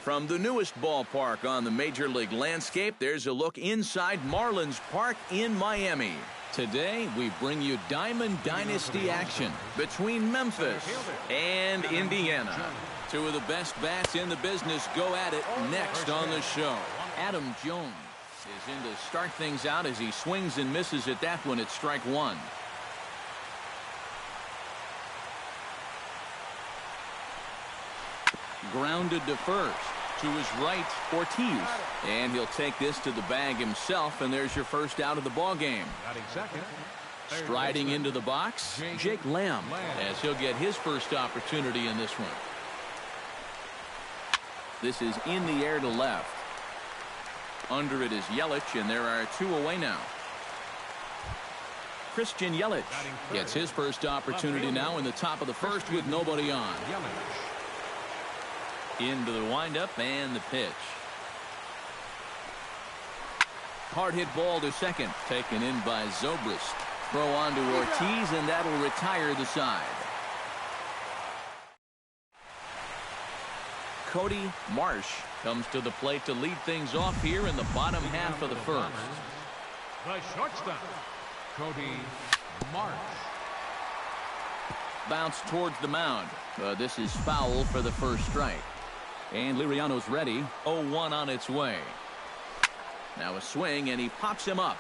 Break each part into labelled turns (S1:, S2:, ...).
S1: From the newest ballpark on the Major League landscape, there's a look inside Marlins Park in Miami. Today, we bring you Diamond Dynasty action between Memphis and Indiana. Two of the best bats in the business go at it next on the show. Adam Jones is in to start things out as he swings and misses at that one at strike one. Grounded to first. To his right, Ortiz. And he'll take this to the bag himself, and there's your first out of the ball game. Striding into the box, Jake Lamb, as he'll get his first opportunity in this one. This is in the air to left. Under it is Yelich, and there are two away now. Christian Yelich gets his first opportunity now in the top of the first with nobody on. Into the windup and the pitch. Hard hit ball to second. Taken in by Zobrist. Throw on to Ortiz, and that'll retire the side. Cody Marsh comes to the plate to lead things off here in the bottom half of the first.
S2: The shortstop, Cody Marsh.
S1: Bounce towards the mound. This is foul for the first strike. And Liriano's ready. 0-1 on its way. Now a swing, and he pops him up.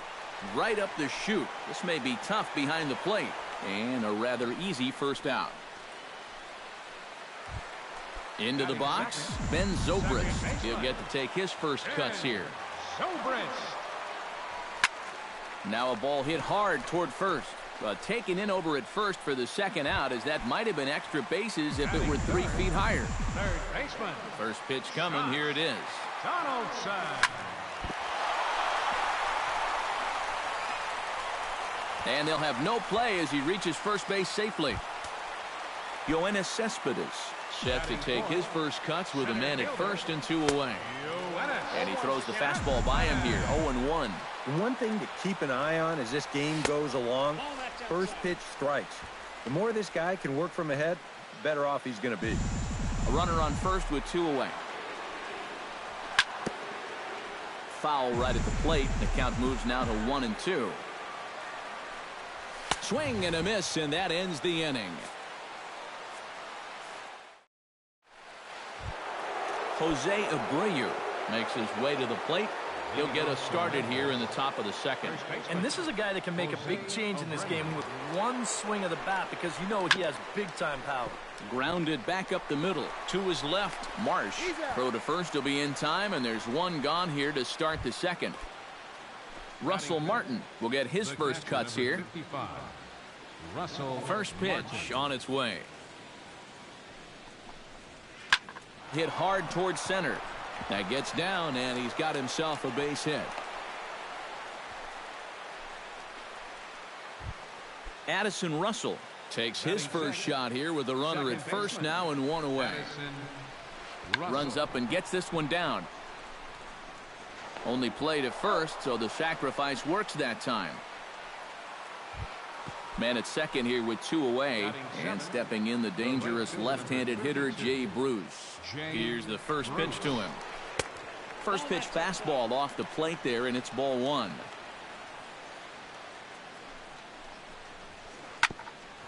S1: Right up the chute. This may be tough behind the plate. And a rather easy first out. Into the box, Ben Zobrist. He'll get to take his first cuts here.
S2: Zobrist.
S1: Now a ball hit hard toward first. Taken in over at first for the second out, as that might have been extra bases if it were 3 feet higher.
S2: Third baseman.
S1: First pitch coming. Here it is.
S2: Donaldson.
S1: And they'll have no play as he reaches first base safely. Yoenis Cespedes set to take his first cuts with a man at first and 2 away. And he throws the fastball by him here. 0-1.
S3: One thing to keep an eye on as this game goes along, first pitch strikes. The more this guy can work from ahead, the better off he's going to be.
S1: A runner on first with 2 away. Foul right at the plate. The count moves now to 1-2. Swing and a miss, and that ends the inning. Jose Abreu makes his way to the plate. He'll get us started here in the top of the second.
S4: And this is a guy that can make a big change in this game with one swing of the bat, because you know he has big-time power.
S1: Grounded back up the middle. To his left, Marsh. Throw to first will be in time, and there's one gone here to start the second. Russell Martin will get his first cuts here. First pitch on its way. Hit hard towards center. That gets down, and he's got himself a base hit. Addison Russell takes his first shot here with a runner at first now and 1 away. Runs up and gets this one down. Only played at first, so the sacrifice works that time. Man at second here with 2 away, and stepping in the dangerous left-handed hitter Jay Bruce. Here's the first pitch to him. First pitch fastball off the plate there, and it's ball 1.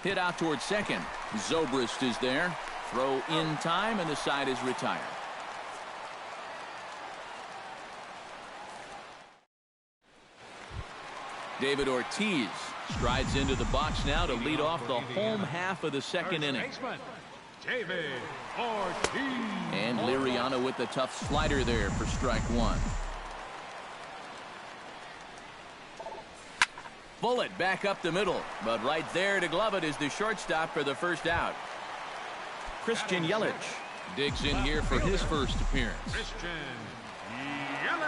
S1: Hit out towards second. Zobrist is there. Throw in time, and the side is retired. David Ortiz strides into the box now to lead off the home half of the second inning.
S2: David Ortiz.
S1: And Liriano with the tough slider there for strike 1. Bullet back up the middle, but right there to glove it is the shortstop for the first out. Christian Yelich digs in here for his first appearance.
S2: Christian Yelich.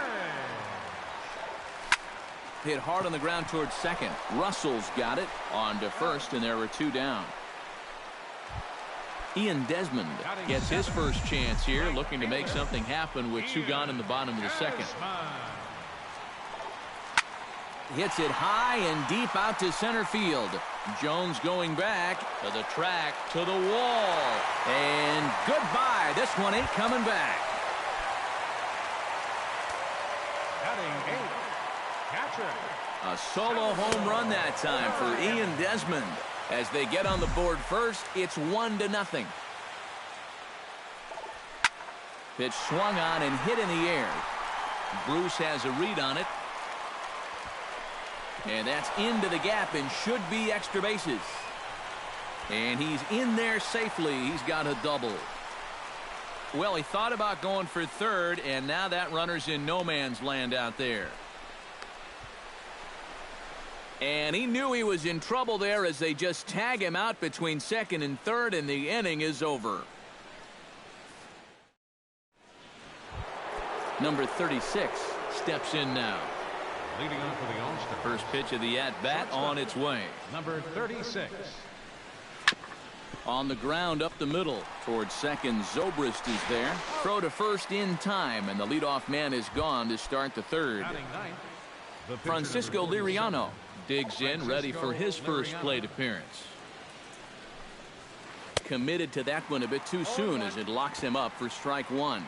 S1: Hit hard on the ground towards second. Russell's got it on to first, and there are 2 down. Ian Desmond gets his first chance here, looking to make something happen with 2 gone in the bottom of the second. Hits it high and deep out to center field. Jones going back to the track, to the wall. And goodbye. This one ain't coming back. A solo home run that time for Ian Desmond. As they get on the board first, it's 1-0. Pitch swung on and hit in the air. Bruce has a read on it. And that's into the gap and should be extra bases. And he's in there safely. He's got a double. Well, he thought about going for third, and now that runner's in no man's land out there. And he knew he was in trouble there as they just tag him out between second and third, and the inning is over. Number 36 steps in now.
S2: Leading on for the All-Star.
S1: First pitch of the at-bat on its way.
S2: Number 36.
S1: On the ground up the middle towards second. Zobrist is there. Throw to first in time, and the leadoff man is gone to start the third. Francisco Liriano digs in, ready for his first plate appearance. Committed to that one a bit too soon as it locks him up for strike one.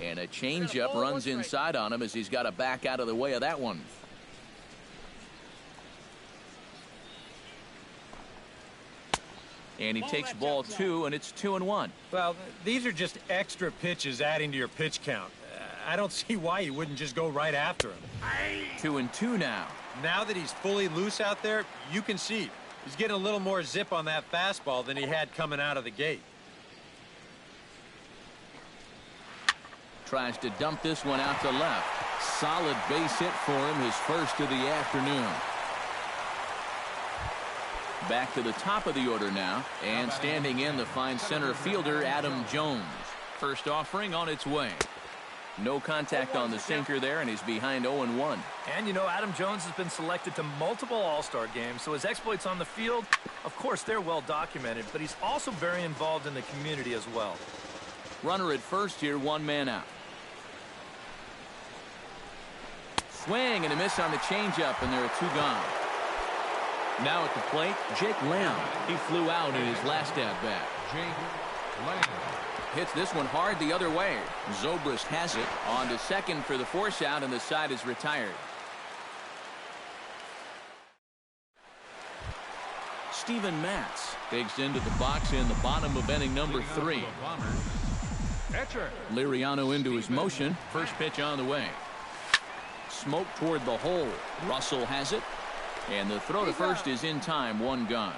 S1: And a changeup runs inside on him as he's got to back out of the way of that one. And he takes ball two, and it's 2-1.
S3: Well, these are just extra pitches adding to your pitch count. I don't see why you wouldn't just go right after him.
S1: 2-2 now.
S3: Now that he's fully loose out there, you can see he's getting a little more zip on that fastball than he had coming out of the gate.
S1: Tries to dump this one out to left. Solid base hit for him, his first of the afternoon. Back to the top of the order now, and standing in the fine center fielder Adam Jones. First offering on its way. No contact on the sinker there, and he's behind 0-1.
S4: And you know, Adam Jones has been selected to multiple All-Star games, so his exploits on the field, of course, they're well documented, but he's also very involved in the community as well.
S1: Runner at first here, one man out. Swing and a miss on the changeup, and there are two gone. Now at the plate, Jake Lamb. He flew out in his last at-bat.
S2: Jake Lamb
S1: hits this one hard the other way. Zobrist has it on to second for the force out, and the side is retired. Steven Matz digs into the box in the bottom of inning number 3. Liriano into his motion. First pitch on the way. Smoke toward the hole. Russell has it. And the throw to first is in time, one gone.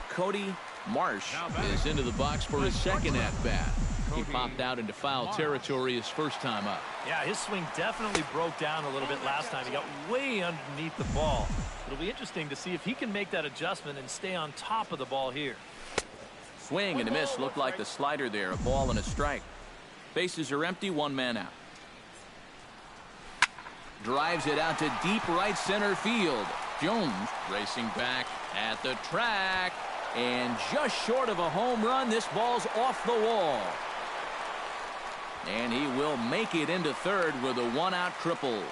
S1: Cody Marsh is into the box for his second at-bat. He popped out into foul territory his first time up.
S4: Yeah, his swing definitely broke down a little bit last time. He got way underneath the ball. It'll be interesting to see if he can make that adjustment and stay on top of the ball here.
S1: Swing and a miss. Looked like the slider there. A ball and a strike. Bases are empty, one man out. Drives it out to deep right center field. Jones racing back at the track. And just short of a home run, this ball's off the wall. And he will make it into third with a one-out triple.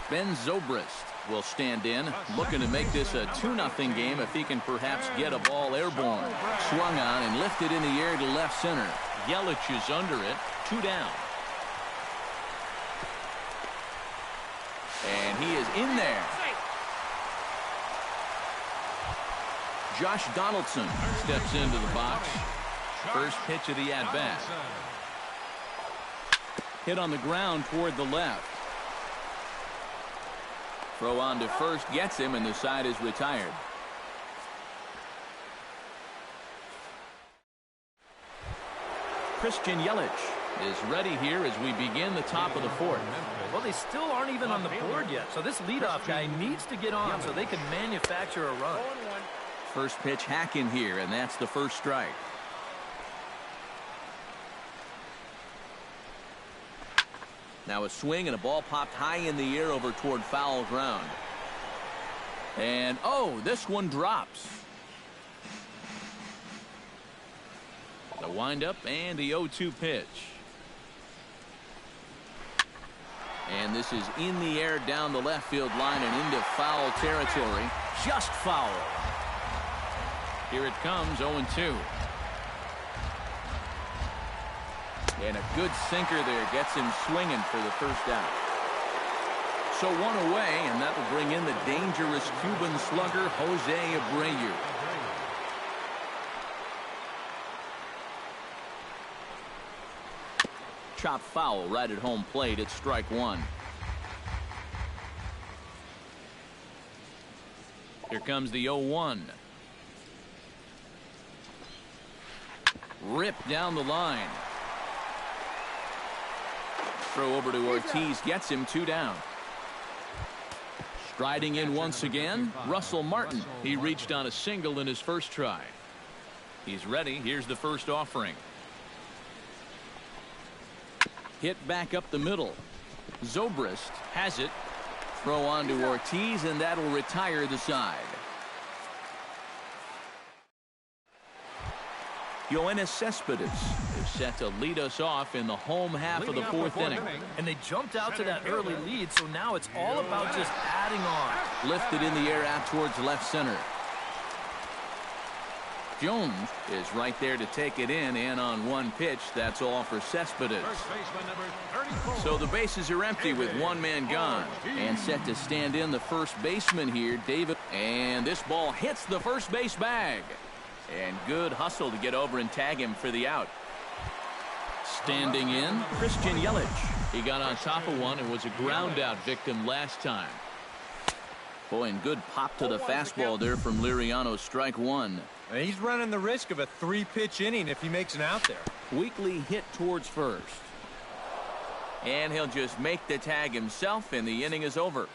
S1: Ben Zobrist will stand in, looking to make this a 2-0 game if he can perhaps get a ball airborne. Swung on and lifted in the air to left center. Yelich is under it, 2 down. And he is in there. Josh Donaldson steps into the box. First pitch of the at-bat. Hit on the ground toward the left. Throw on to first gets him, and the side is retired. Christian Yelich is ready here as we begin the top of the fourth.
S4: Well, they still aren't even on the board yet, so this leadoff guy needs to get on so they can manufacture a run.
S1: First pitch hack in here, and that's the first strike. Now a swing and a ball popped high in the air over toward foul ground. And oh, this one drops. The windup and the 0-2 pitch. And this is in the air down the left field line and into foul territory. Just foul. Here it comes, 0-2. And a good sinker there gets him swinging for the first out. So one away, and that will bring in the dangerous Cuban slugger, Jose Abreu. Chop foul right at home plate. It's strike one. Here comes the 0-1. Ripped down the line. Throw over to Ortiz gets him 2 down. Striding in once again, Russell Martin. He reached on a single in his first try. He's ready. Here's the first offering. Hit back up the middle. Zobrist has it. Throw on to Ortiz, and that'll retire the side. Yoenis Cespedes is set to lead us off in the home half of the fourth inning.
S4: And they jumped out to that early lead, so now it's all about just adding on.
S1: Lifted in the air out towards left center. Jones is right there to take it in, and on one pitch, that's all for Cespedes. So the bases are empty with one man gone. And set to stand in the first baseman here, David. And this ball hits the first base bag. And good hustle to get over and tag him for the out. Standing in, Christian Yelich. He got on top of one and was a ground out victim last time. Boy, and good pop to the fastball there from Liriano, strike one.
S3: And he's running the risk of a 3-pitch inning if he makes an out there.
S1: Weakly hit towards first. And he'll just make the tag himself, and the inning is over.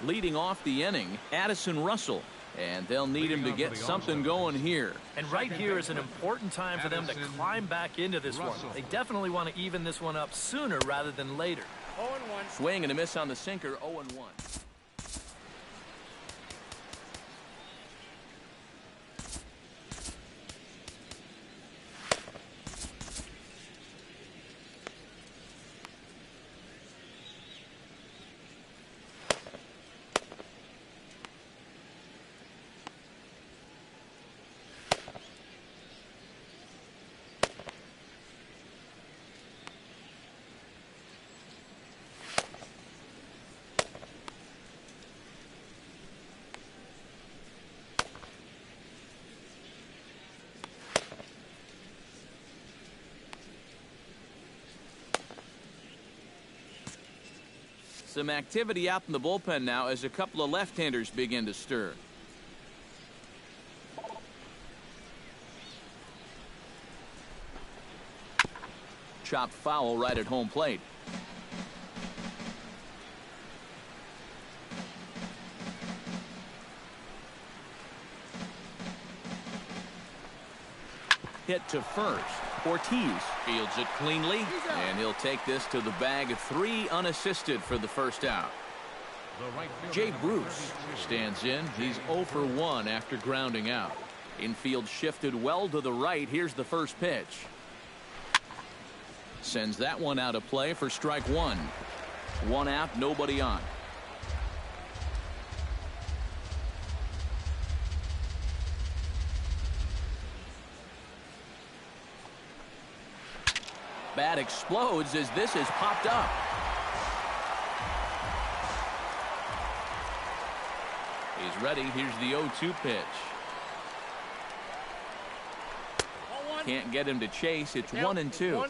S1: Leading off the inning, Addison Russell. And they'll need him to get something going here.
S4: And right here is an important time for them to climb back into this one. They definitely want to even this one up sooner rather than later.
S1: 0-1. Swing and a miss on the sinker, 0-1. Some activity out in the bullpen now as a couple of left-handers begin to stir. Chopped foul right at home plate. Hit to first. Ortiz fields it cleanly, and he'll take this to the bag. 3 unassisted for the first out. Jay Bruce stands in. He's 0 for 1 after grounding out. Infield shifted well to the right. Here's the first pitch. Sends that one out of play for strike one. 1 out, nobody on. Bat explodes as this is popped up. He's ready. Here's the 0-2 pitch. Can't get him to chase. It's 1-2.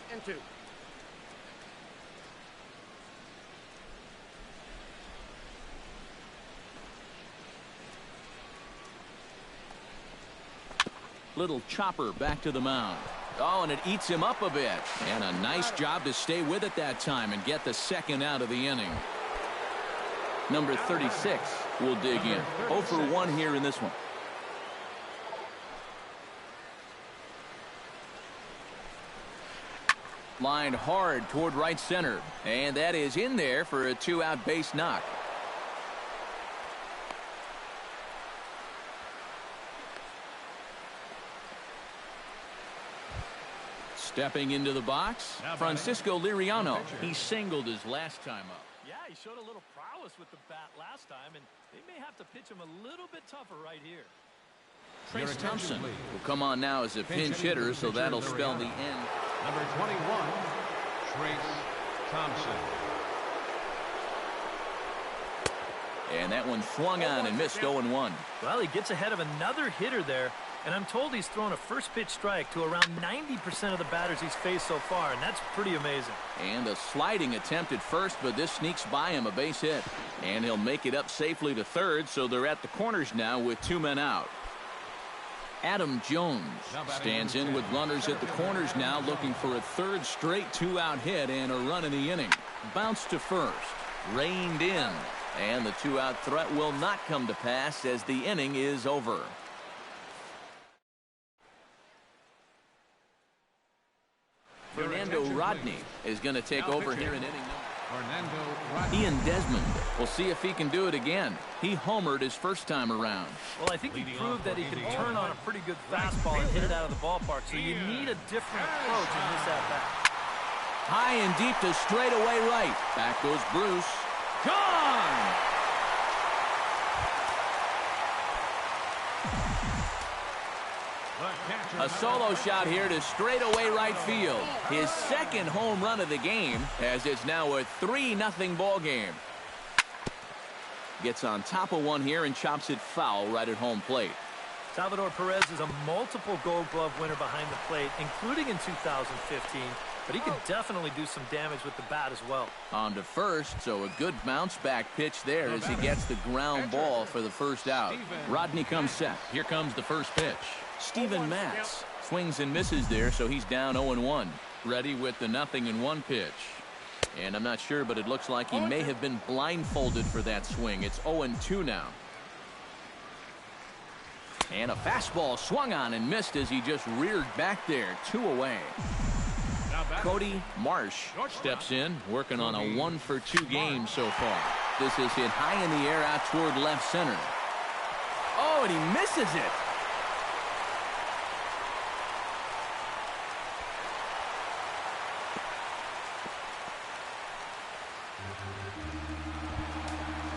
S1: Little chopper back to the mound. Oh, and it eats him up a bit. And a nice job to stay with it that time and get the second out of the inning. Number 36 will dig in. 0 for 1 here in this one. Lined hard toward right center. And that is in there for a 2-out base knock. Stepping into the box, Francisco Liriano. He singled his last time up.
S4: Yeah, he showed a little prowess with the bat last time, and they may have to pitch him a little bit tougher right here.
S1: Trace Thompson will come on now as a pinch hitter, so that'll spell the end.
S2: Number 21, Trace Thompson.
S1: And that one swung on and missed 0-1.
S4: Well, he gets ahead of another hitter there, and I'm told he's thrown a first pitch strike to around 90% of the batters he's faced so far, and that's pretty amazing.
S1: And a sliding attempt at first, but this sneaks by him, a base hit. And he'll make it up safely to third, so they're at the corners now with 2 men out. Adam Jones stands in with runners at the corners now, looking for a third straight 2-out hit and a run in the inning. Bounce to first, reined in, and the 2-out threat will not come to pass as the inning is over. Fernando Rodney is going to take over here in inning number. Ian Desmond will see if he can do it again. He homered his first time around.
S4: Well, I think he proved that he can turn on a pretty good fastball and hit it out of the ballpark, so you need a different approach in this at-bat.
S1: High and deep to straightaway right. Back goes Bruce. Gone! A solo shot here to straightaway right field. His second home run of the game, as it's now a 3-0 ball game. Gets on top of one here and chops it foul right at home plate.
S4: Salvador Perez is a multiple Gold Glove winner behind the plate, including in 2015. But he can definitely do some damage with the bat as well.
S1: On to first, so a good bounce back pitch there as he gets the ground ball for the first out. Rodney comes set. Here comes the first pitch. Steven Matz swings and misses there, so he's down 0-1. Ready with the 0-1 pitch. And I'm not sure, but it looks like he may have been blindfolded for that swing. It's 0-2 now. And a fastball swung on and missed as he just reared back there. 2 away. Cody Marsh steps in, working on a 1-for-2 game so far. This is hit high in the air out toward left center. Oh, and he misses it.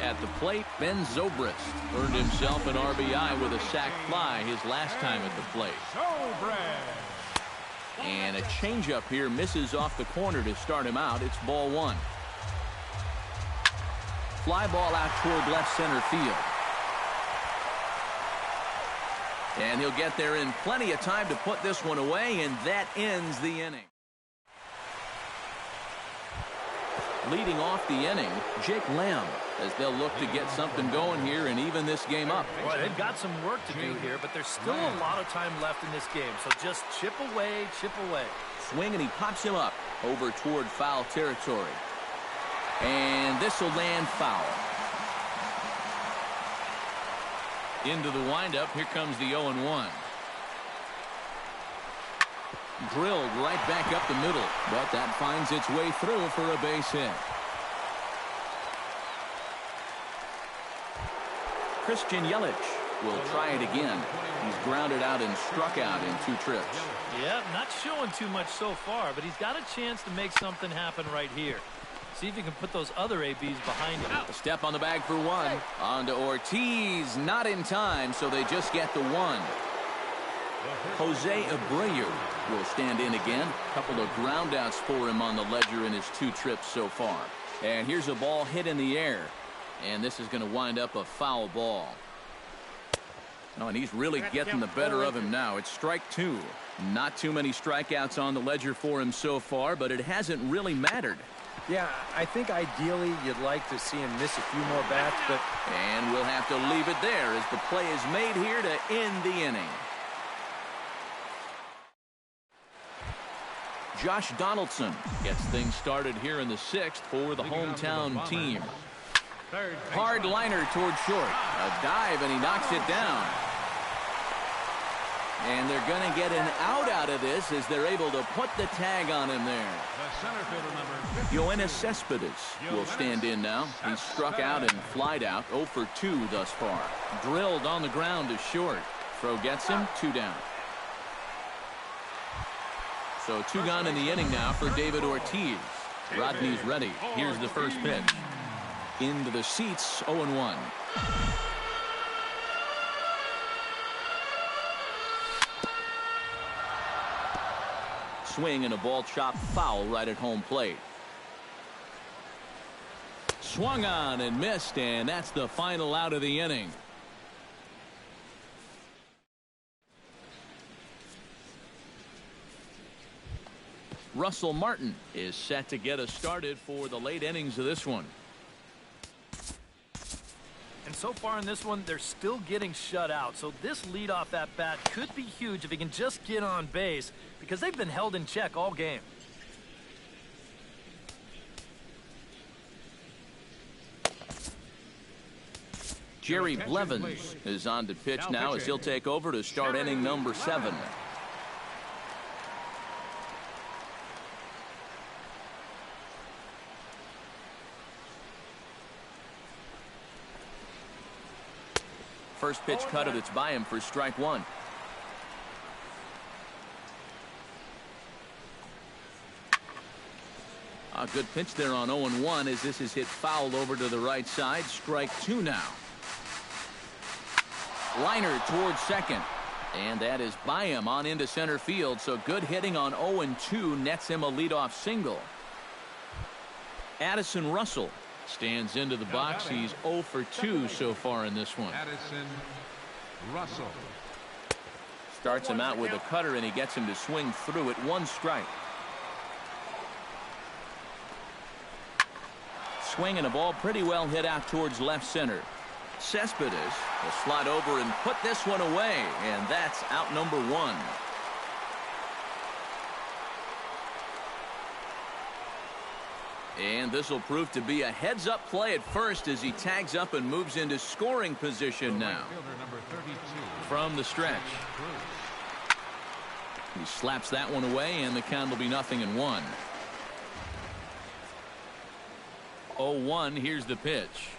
S1: At the plate, Ben Zobrist earned himself an RBI with a sac fly his last time at the plate. And a changeup here misses off the corner to start him out. It's ball 1. Fly ball out toward left center field. And he'll get there in plenty of time to put this one away, and that ends the inning. Leading off the inning, Jake Lamb, as they'll look to get something going here and even this game up.
S4: Well, they've got some work to do here, but there's still a lot of time left in this game, so just chip away, chip away.
S1: Swing, and he pops him up over toward foul territory. And this will land foul. Into the windup, here comes the 0-1. Drilled right back up the middle, but that finds its way through for a base hit. Christian Yelich will try it again. He's grounded out and struck out in 2 trips.
S4: Yeah, not showing too much so far, but he's got a chance to make something happen right here. See if he can put those other ABs behind him.
S1: A step on the bag for 1. On to Ortiz, not in time, so they just get the 1. Jose Abreu will stand in again. A couple of ground outs for him on the ledger in his 2 trips so far. And here's a ball hit in the air. And this is going to wind up a foul ball. Oh, and he's really getting the better of him now. It's strike 2. Not too many strikeouts on the ledger for him so far, but it hasn't really mattered.
S3: Yeah, I think ideally you'd like to see him miss a few more bats, but...
S1: And we'll have to leave it there as the play is made here to end the inning. Josh Donaldson gets things started here in the 6th for the hometown team. Hard liner toward short. A dive, and he knocks it down. And they're going to get an out of this as they're able to put the tag on him there. Yoenis Cespedes will stand in now. He's struck out and flied out. 0 for 2 thus far. Drilled on the ground to short. Throw gets him. 2 down. So 2 gone in the inning now for David Ortiz. Rodney's ready. Here's the first pitch. Into the seats, 0-1. swing and a ball chopped foul right at home plate. Swung on and missed, and that's the final out of the inning. Russell Martin is set to get us started for the late innings of this one.
S4: And so far in this one, they're still getting shut out. So this leadoff at bat could be huge if he can just get on base, because they've been held in check all game.
S1: Jerry Blevins is on to pitch now as he'll take over to start inning number 7. First pitch cut it, it's by him for strike 1. A good pitch there on 0-1 as this is hit foul over to the right side. Strike 2 now. Liner towards second. And that is by him on into center field. So good hitting on 0-2 nets him a leadoff single. Addison Russell stands into the box. He's 0 for 2 so far in this one.
S2: Addison Russell
S1: starts him out with a cutter, and he gets him to swing through it. 1 strike. Swing and a ball pretty well hit out towards left center. Cespedes will slide over and put this one away, and that's out number 1. And this will prove to be a heads-up play at first as he tags up and moves into scoring position now. From the stretch. He slaps that one away, and the count will be 0-1. 0-1, here's the pitch.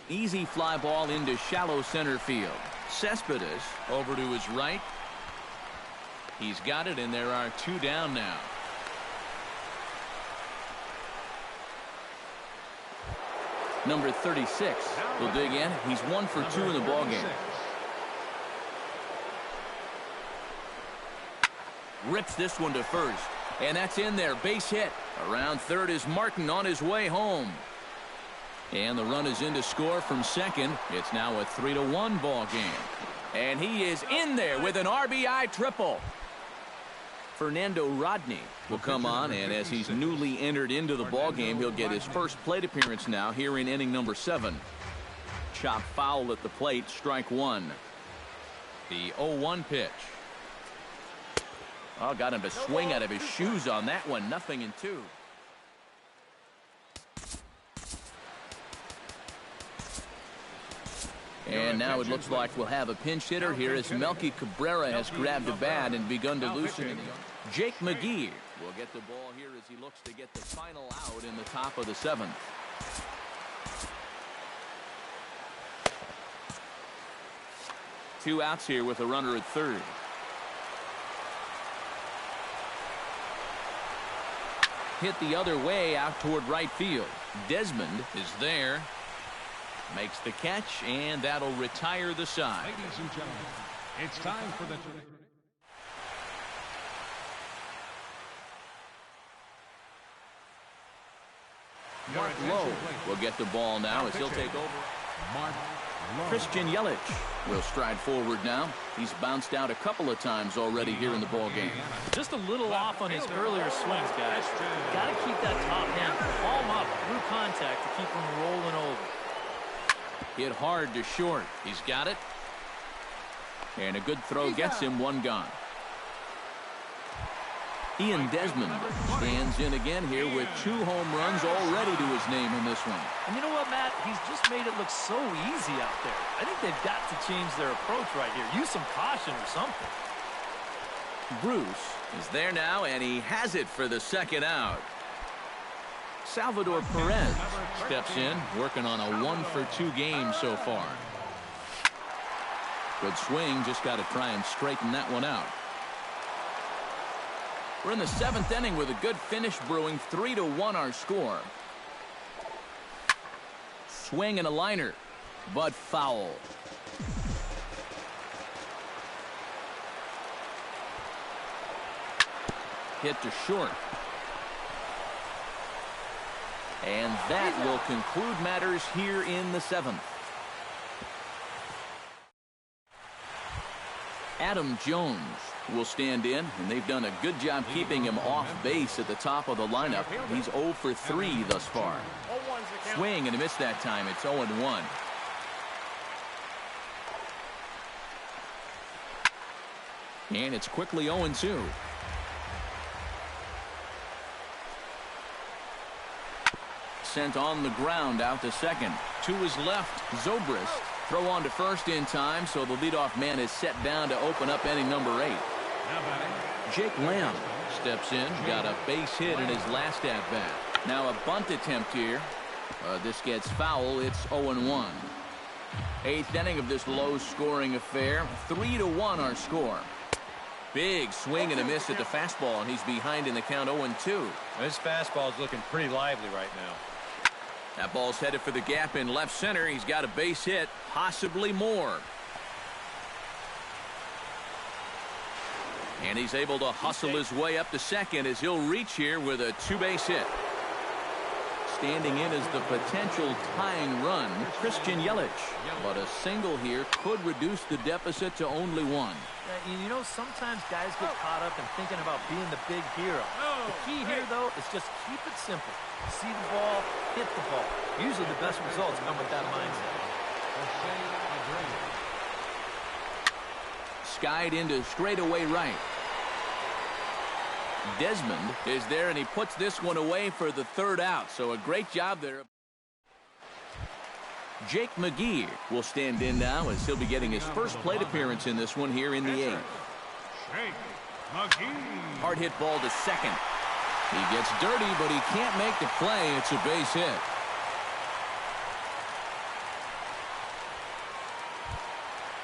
S1: Easy fly ball into shallow center field. Cespedes over to his right. He's got it, and there are 2 down now. Number 36 will dig in. He's 1 for 2 in the ballgame. Rips this one to first, and that's in there. Base hit. Around third is Martin on his way home. And the run is in to score from second. It's now a 3-1 ball game. And he is in there with an RBI triple. Fernando Rodney will come on, and as he's newly entered into the ball game, he'll get his first plate appearance now here in inning number 7. Chop foul at the plate, strike 1. The 0-1 pitch. Oh, got him to swing out of his shoes on that one. 0-2. And now it looks like we'll have a pinch hitter here as Melky Cabrera has grabbed a bat and begun to loosen it. Jake McGee will get the ball here as he looks to get the final out in the top of the 7th. Two outs here with a runner at third. Hit the other way out toward right field. Desmond is there. Makes the catch, and that'll retire the side.
S2: Ladies and gentlemen, it's time for the...
S1: Mark Lowe will get the ball now as he'll take over.
S2: Mark Lowe.
S1: Christian Yelich will stride forward now. He's bounced out a couple of times already here in the ball game.
S4: Just a little off on his earlier swings, guys. Got to keep that top hand palm up through contact to keep him rolling over.
S1: Hit hard to short. He's got it. And a good throw gets him 1 gone. Ian Desmond stands in again here with 2 home runs already to his name in this one.
S4: And you know what, Matt? He's just made it look so easy out there. I think they've got to change their approach right here. Use some caution or something.
S1: Bruce is there now, and he has it for the 2nd out. Salvador Perez steps in, working on a 1 for 2 game so far. Good swing, just got to try and straighten that one out. We're in the 7th inning with a good finish brewing. 3-1 our score. Swing and a liner, but foul. Hit to short. And that will conclude matters here in the 7th. Adam Jones will stand in, and they've done a good job keeping him off base at the top of the lineup. He's 0 for 3 thus far. Swing and a miss that time. It's 0-1. And it's quickly 0-2. Sent on the ground out to second. To his left, Zobrist. Throw on to first in time, so the leadoff man is set down to open up inning number 8. Jake Lamb steps in, got a base hit in his last at-bat. Now a bunt attempt here. This gets foul. It's 0-1. 8th inning of this low-scoring affair. 3-1 our score. Big swing and a miss at the fastball, and he's behind in the count 0-2.
S3: This fastball is looking pretty lively right now.
S1: That ball's headed for the gap in left center. He's got a base hit, possibly more. And he's able to hustle his way up to second as he'll reach here with a 2-base hit. Standing in is the potential tying run, Christian Yelich. But a single here could reduce the deficit to only 1.
S4: You know, sometimes guys get caught up in thinking about being the big hero. The key here, though, is just keep it simple. See the ball, hit the ball. Usually the best results come with that mindset.
S1: Skied into straightaway right. Desmond is there, and he puts this one away for the 3rd out. So a great job there. Jake McGee will stand in now as he'll be getting his first plate appearance in this one here in the 8th. Hard hit ball to second. He gets dirty, but he can't make the play. It's a base hit.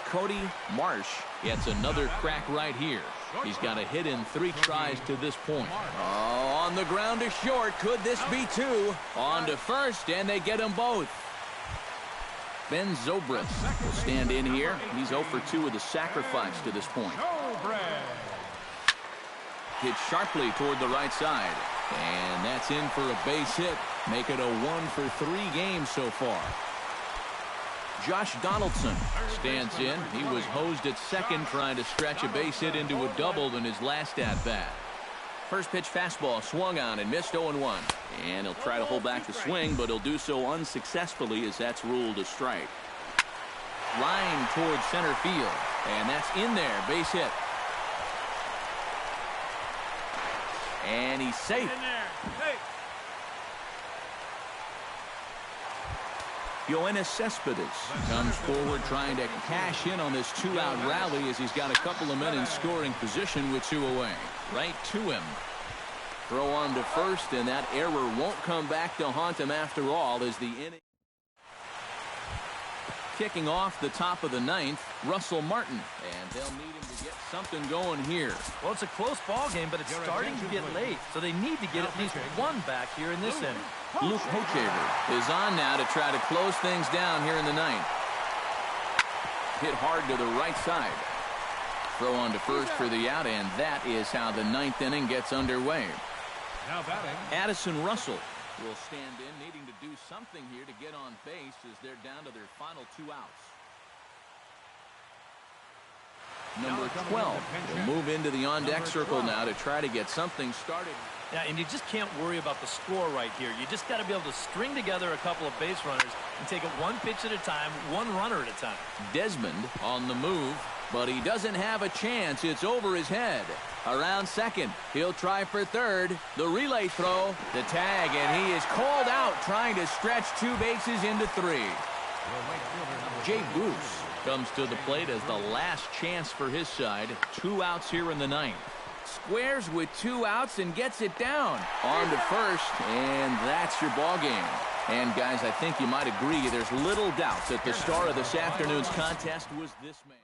S1: Cody Marsh gets another crack right here. He's got a hit in 3 tries to this point. Oh, on the ground to short. Could this be 2? On to first, and they get them both. Ben Zobrist will stand in here. He's 0 for 2 with a sacrifice to this point. Hit sharply toward the right side. And that's in for a base hit. Make it a 1 for 3 games so far. Josh Donaldson stands in. He was hosed at second trying to stretch a base hit into a double in his last at-bat. First pitch fastball swung on and missed 0-1. And he'll try to hold back the swing, but he'll do so unsuccessfully as that's ruled a strike. Line towards center field. And that's in there. Base hit. And he's safe. Yoenis Cespedes comes forward trying to cash in on this 2-out rally as he's got a couple of men in scoring position with 2 away. Right to him. Throw on to first, and that error won't come back to haunt him after all as the inning. Kicking off the top of the 9th, Russell Martin. And they'll need him to get something going here.
S4: Well, it's a close ball game, but it's starting to get late, so they need to get at least 1 back here in this inning.
S1: Luke Hochevar is on now to try to close things down here in the 9th. Hit hard to the right side. Throw on to first for the out, and that is how the 9th inning gets underway. Addison Russell will stand in, needing to do something here to get on base as they're down to their final 2 outs. Number 12 will move into the on-deck circle now to try to get something started.
S4: Yeah, and you just can't worry about the score right here. You just got to be able to string together a couple of base runners and take it 1 pitch at a time, 1 runner at a time.
S1: Desmond on the move, but he doesn't have a chance. It's over his head. Around second, he'll try for third. The relay throw, the tag, and he is called out trying to stretch 2 bases into 3. Jay Bruce comes to the plate as the last chance for his side. 2 outs here in the 9th. Squares with 2 outs and gets it down. On to first, and that's your ball game. And guys, I think you might agree there's little doubt that the star of this afternoon's contest was this man.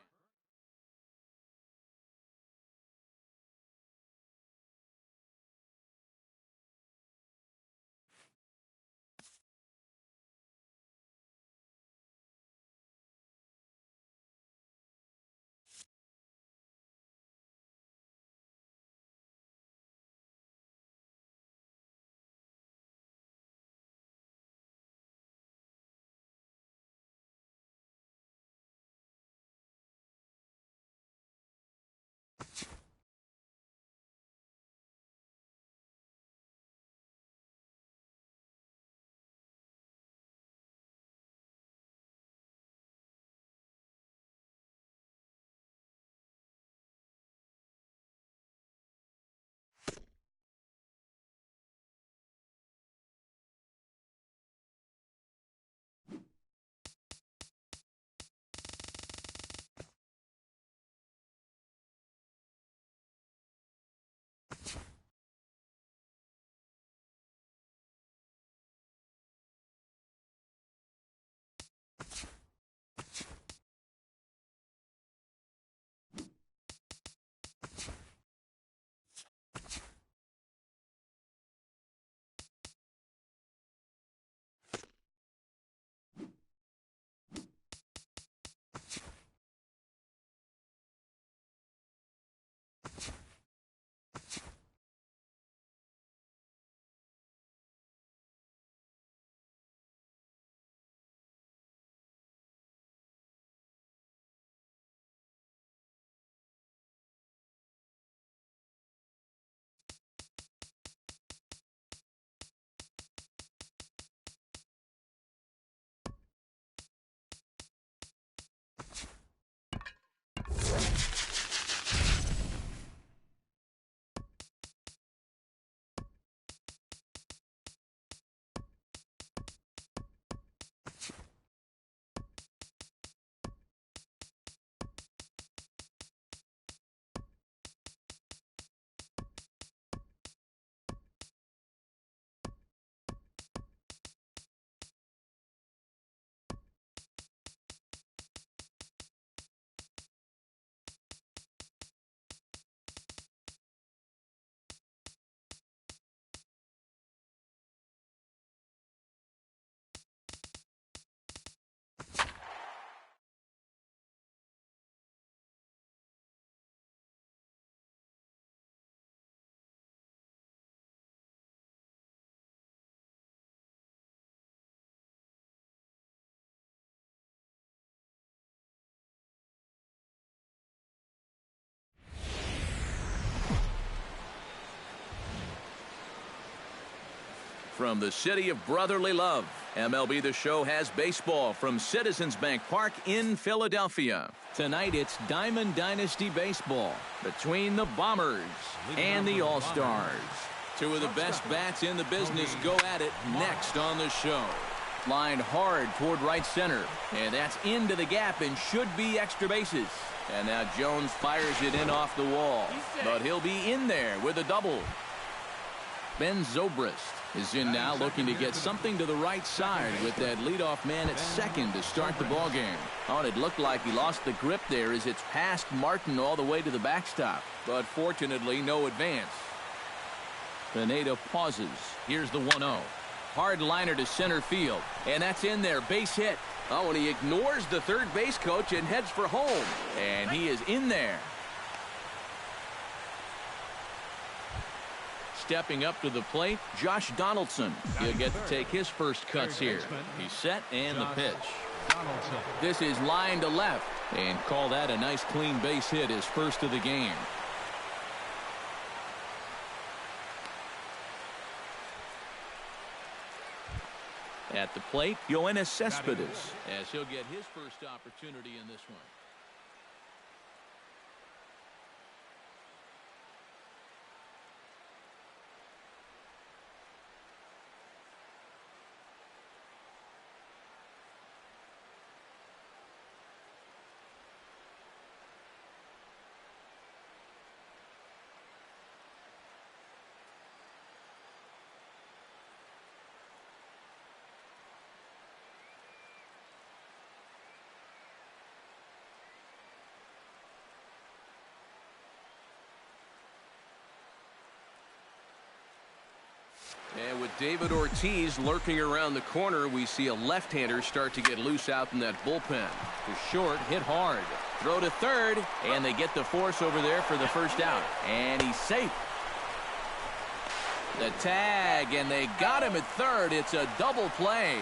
S1: From the city of brotherly love, MLB The Show has baseball from Citizens Bank Park in Philadelphia. Tonight it's Diamond Dynasty Baseball between the Bombers and the All-Stars. Two of the best bats in the business go at it next on the show. Lined hard toward right center, and that's into the gap and should be extra bases. And now Jones fires it in off the wall, but he'll be in there with a double. Ben Zobrist is in now, looking to get something to the right side with that leadoff man at second to start the ball game. Oh, and it looked like he lost the grip there as it's past Martin all the way to the backstop, but fortunately no advance. Pineda pauses. Here's the 1-0. Hard liner to center field, and that's in there. Base hit. Oh, and he ignores the third base coach and heads for home, and he is in there. Stepping up to the plate, Josh Donaldson. He'll get to take his first cuts here. He's set, and the pitch. This is line to left, and call that a nice clean base hit, his first of the game. At the plate, Yoenis Cespedes, as he'll get his first opportunity in this one. And with David Ortiz lurking around the corner, we see a left-hander start to get loose out in that bullpen. To short, hit hard. Throw to third, and they get the force over there for the first out. And he's safe. The tag, and they got him at third. It's a double play.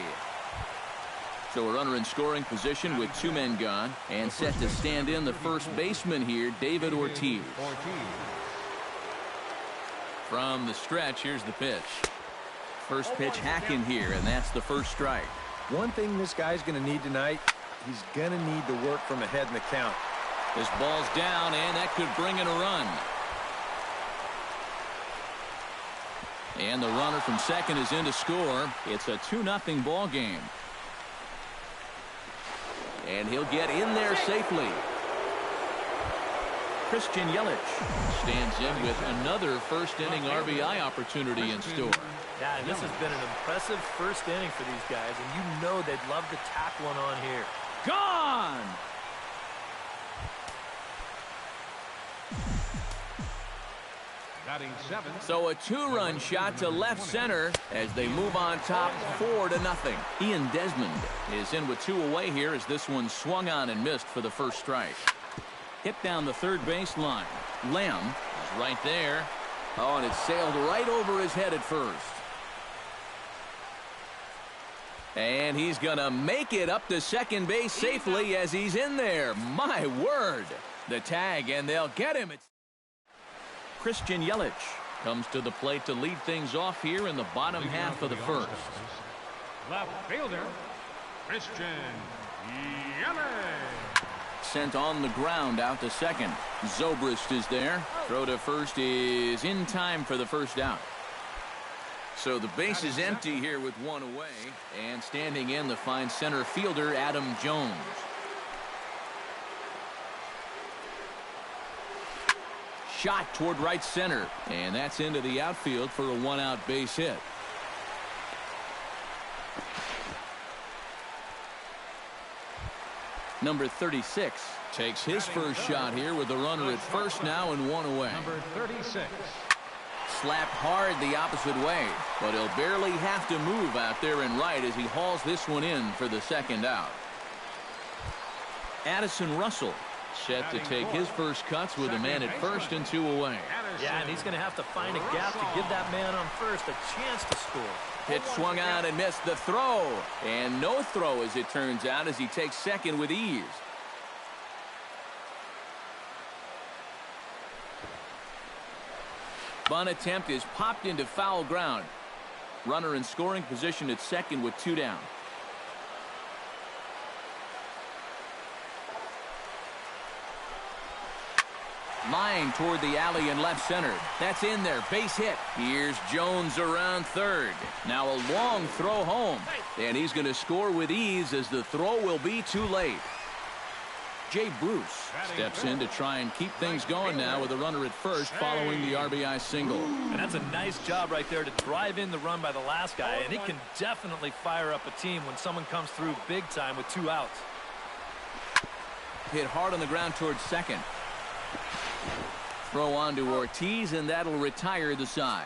S1: So a runner in scoring position with two men gone, and set to stand in the first baseman here, David Ortiz. From the stretch, here's the pitch. First pitch hacking here, and that's the first strike.
S3: One thing this guy's going to need tonight, he's going to need to work from ahead in the count.
S1: This ball's down, and that could bring in a run. And the runner from second is in to score. It's a 2-0 ball game. And he'll get in there safely. Christian Yelich stands in with another first-inning RBI opportunity in store.
S4: Yeah, and this has been an impressive first inning for these guys, and you know they'd love to tack one on here.
S1: Gone!
S2: Batting seventh.
S1: So a two-run shot to left center as they move on top 4-0. Ian Desmond is in with two away here as this one swung on and missed for the first strike. Hit down the third baseline. Lamb is right there. Oh, and it sailed right over his head at first. And he's going to make it up to second base safely as he's in there. My word. The tag, and they'll get him. It's Christian Yelich comes to the plate to lead things off here in the bottom half of the first.
S2: Left fielder, Christian Yelich.
S1: Sent on the ground out to second. Zobrist is there. Throw to first is in time for the first out. So the base is empty here with one away. And standing in the fine center fielder, Adam Jones. Shot toward right center. And that's into the outfield for a one-out base hit. Number 36 takes his first shot here with the runner at first now and one away.
S2: Number 36.
S1: Slapped hard the opposite way, but he'll barely have to move out there in right as he hauls this one in for the second out. Addison Russell set to take his first cuts with a man at first and two away.
S4: Yeah, and he's going to have to find a gap to give that man on first a chance to score.
S1: Pitch swung on and missed the throw. And no throw, as it turns out, as he takes second with ease. Bunt attempt is popped into foul ground. Runner in scoring position at second with 2 down. Line toward the alley in left center. That's in there. Base hit. Here's Jones around third. Now a long throw home. And he's going to score with ease as the throw will be too late. Jay Bruce steps in to try and keep things going now with a runner at first following the RBI single.
S4: And that's a nice job right there to drive in the run by the last guy. And it can definitely fire up a team when someone comes through big time with 2 outs.
S1: Hit hard on the ground towards second. Throw on to Ortiz, and that'll retire the side.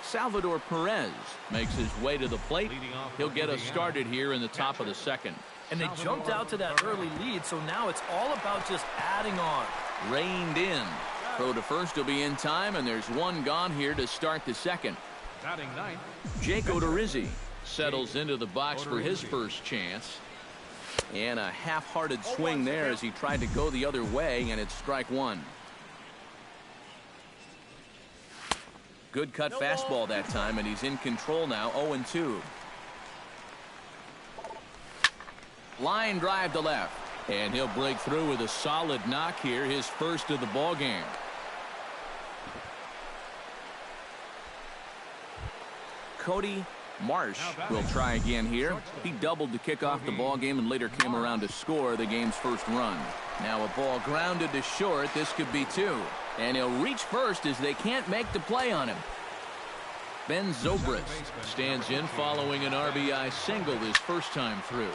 S1: Salvador Perez makes his way to the plate. He'll get us started here in the top of the second.
S4: And they jumped out to that early lead, so now it's all about just adding on.
S1: Reined in. Throw to first will be in time, and there's 1 gone here to start the second.
S2: Batting 9th.
S1: Jake Odorizzi settles into the box for his first chance. And a half-hearted swing there as he tried to go the other way, and it's strike 1. Good cut fastball that time, and he's in control now, 0-2. Line drive to left, and he'll break through with a solid knock here, his first of the ball game. Cody Marsh will try again here. He doubled to kick off the ball game and later came around to score the game's first run. Now a ball grounded to short. This could be 2. And he'll reach first as they can't make the play on him. Ben Zobrist stands in following an RBI single his first time through.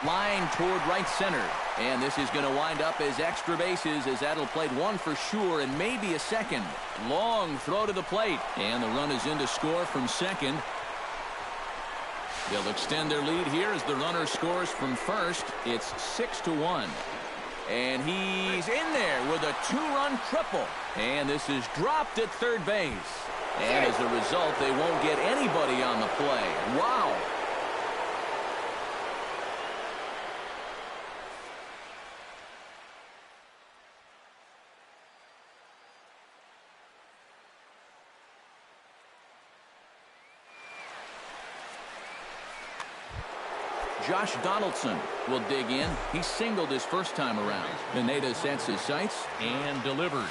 S1: Line toward right center. And this is going to wind up as extra bases as that'll play 1 for sure and maybe a second. Long throw to the plate. And the run is in to score from second. They'll extend their lead here as the runner scores from first. It's 6-1. And he's in there with a 2-run triple. And this is dropped at third base. And as a result, they won't get anybody on the play. Wow. Josh Donaldson will dig in. He singled his first time around. Pineda sets his sights and delivers.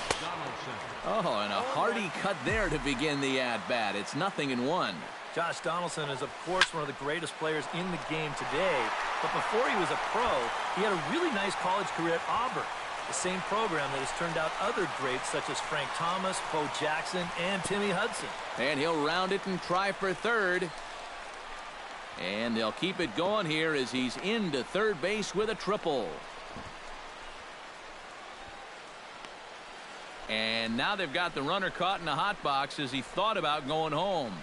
S1: Oh, and a hearty cut there to begin the at-bat. It's 0-1.
S4: Josh Donaldson is, of course, one of the greatest players in the game today. But before he was a pro, he had a really nice college career at Auburn, the same program that has turned out other greats such as Frank Thomas, Bo Jackson, and Timmy Hudson.
S1: And he'll round it and try for third. And they'll keep it going here as he's into third base with a triple. And now they've got the runner caught in the hot box as he thought about going home.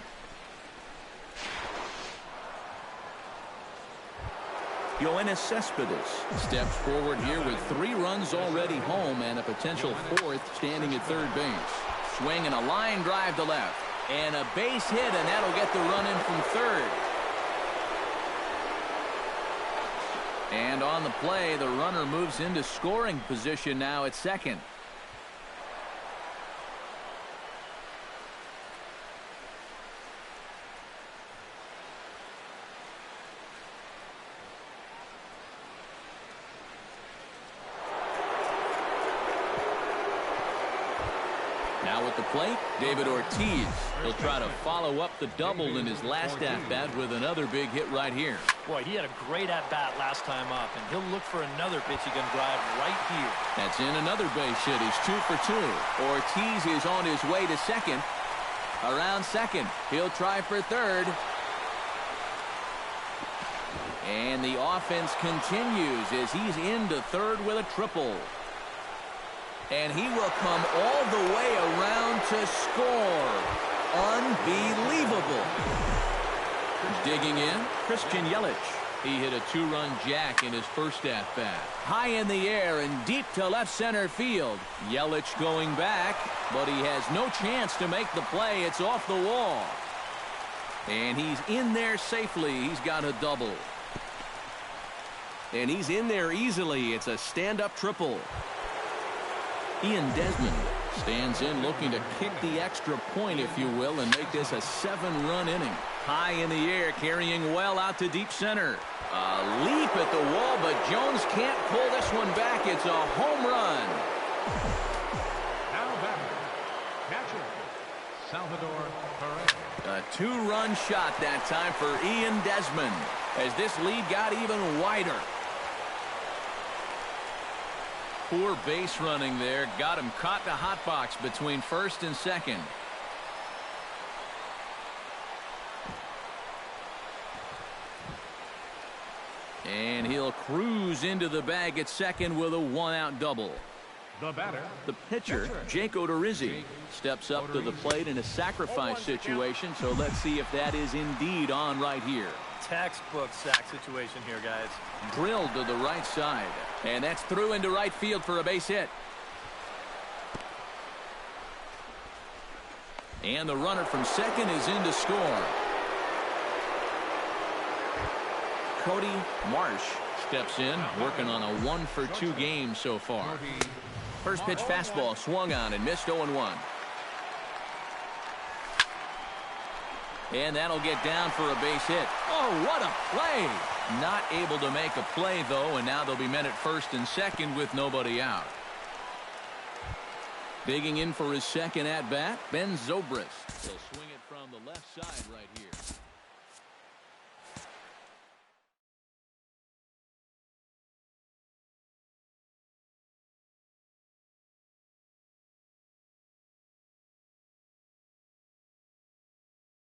S1: Yoenis Cespedes steps forward here with 3 runs already home and a potential 4th standing at third base. Swing and a line drive to left. And a base hit, and that'll get the run in from third. And on the play, the runner moves into scoring position now at second. Now at the plate, David Ortiz. He'll try to follow up the double in his last at-bat with another big hit right here.
S4: Boy, he had a great at-bat last time up, and he'll look for another pitch he can drive right here.
S1: That's in another base hit. He's 2 for 2. Ortiz is on his way to second. Around second. He'll try for third. And the offense continues as he's into third with a triple. And he will come all the way around to score. Unbelievable. Digging in, Christian Yelich. He hit a 2-run jack in his first at-bat. High in the air and deep to left center field. Yelich going back, but he has no chance to make the play. It's off the wall. And he's in there safely. He's got a double. And he's in there easily. It's a stand-up triple. Ian Desmond Stands in looking to kick the extra point, if you will, and make this a 7-run inning. High in the air, carrying well out to deep center. A leap at the wall, but Jones can't pull this one back. It's a home run.
S2: Now batter, catcher, Salvador Perez.
S1: A 2-run shot that time for Ian Desmond as this lead got even wider. Poor base running there. Got him caught in a hot box between first and second. And he'll cruise into the bag at second with a 1-out double.
S2: The batter,
S1: The pitcher, Jake Odorizzi, steps up to the plate in a sacrifice situation, so let's see if that is indeed on right here.
S4: Textbook sack situation here, guys.
S1: Drilled to the right side, and that's through into right field for a base hit. And the runner from second is in to score. Cody Marsh steps in, working on a 1-for-2 game so far. First pitch fastball swung on and missed 0-1. And that'll get down for a base hit. Oh, what a play! Not able to make a play, though, and now they'll be men at first and second with nobody out. Digging in for his second at-bat, Ben Zobrist. He'll swing it from the left side right here.